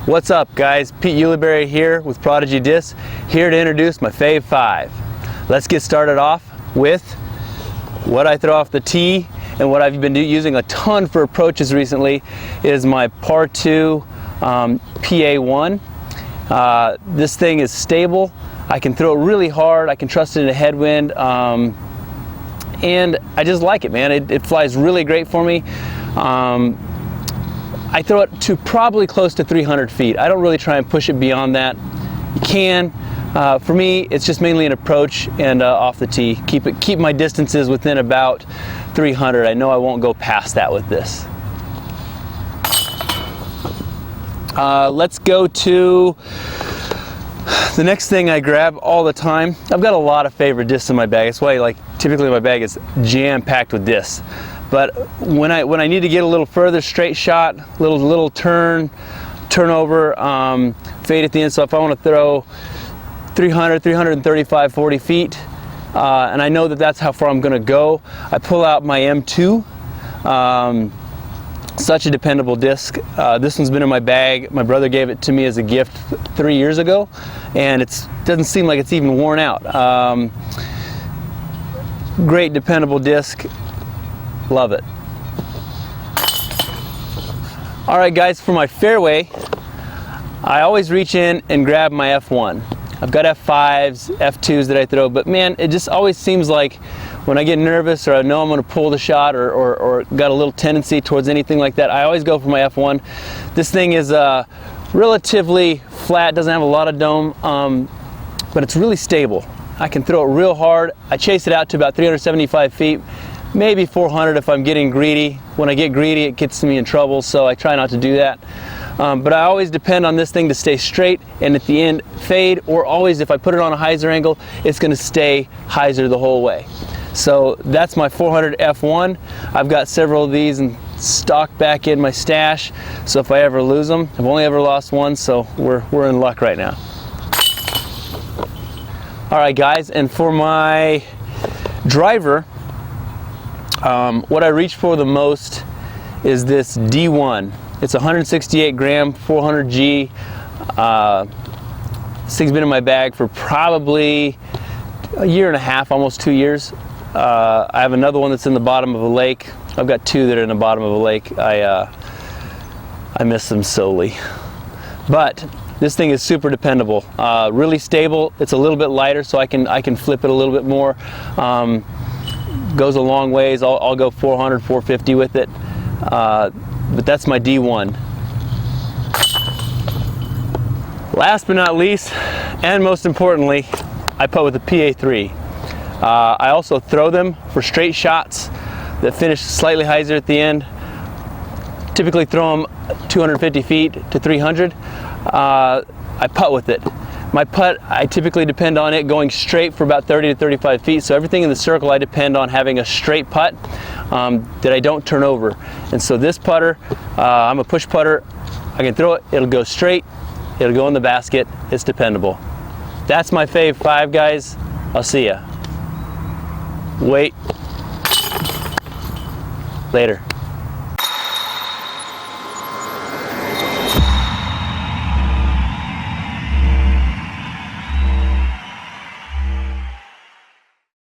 What's up, guys? Pete Ulibarri here with Prodigy Discs, here to introduce my Fave 5. Let's get started off with what I throw off the tee, and what I've been using a ton for approaches recently is my Par 2 PA1. This thing is stable. I can throw it really hard. I can trust it in a headwind, and I just like it, man. It flies really great for me. I throw it to probably close to 300 feet. I don't really try and push it beyond that. You can. For me, it's just mainly an approach and off the tee. Keep my distances within about 300. I know I won't go past that with this. Let's go to the next thing I grab all the time. I've got a lot of favorite discs in my bag. That's why typically my bag is jam-packed with discs. But when I need to get a little further, straight shot, little turnover, fade at the end. So if I want to throw 300, 335, 40 feet, and I know that that's how far I'm going to go, I pull out my M2. Such a dependable disc. This one's been in my bag. My brother gave it to me as a gift 3 years ago, and it doesn't seem like it's even worn out. Great dependable disc. Love it. All right, guys, for my fairway, I always reach in and grab my F1. I've got F5s, F2s that I throw, but man, it just always seems like when I get nervous or I know I'm going to pull the shot or got a little tendency towards anything like that, I always go for my F1. This thing is relatively flat, doesn't have a lot of dome, but it's really stable. I can throw it real hard. I chase it out to about 375 feet. Maybe 400 if I'm getting greedy. When I get greedy, it gets me in trouble, so I try not to do that. But I always depend on this thing to stay straight and at the end fade, or always if I put it on a hyzer angle, it's going to stay hyzer the whole way. So that's my 400 F1. I've got several of these in stock back in my stash, so if I ever lose them, I've only ever lost one, so we're in luck right now. All right, guys, and for my driver, what I reach for the most is this D1. It's 168 gram, 400G. This thing's been in my bag for probably a year and a half, almost 2 years. I have another one that's in the bottom of a lake. I've got two that are in the bottom of a lake. I miss them solely. But this thing is super dependable, really stable. It's a little bit lighter, so I can flip it a little bit more. Goes a long ways. I'll go 400, 450 with it. But that's my D1. Last but not least, and most importantly, I putt with a PA3. I also throw them for straight shots that finish slightly hyzer at the end. Typically throw them 250 feet to 300. I putt with it. My putt, I typically depend on it going straight for about 30 to 35 feet. So everything in the circle, I depend on having a straight putt that I don't turn over. And so this putter, I'm a push putter. I can throw it, it'll go straight, it'll go in the basket. It's dependable. That's my Fave 5, guys. I'll see ya. Wait. Later.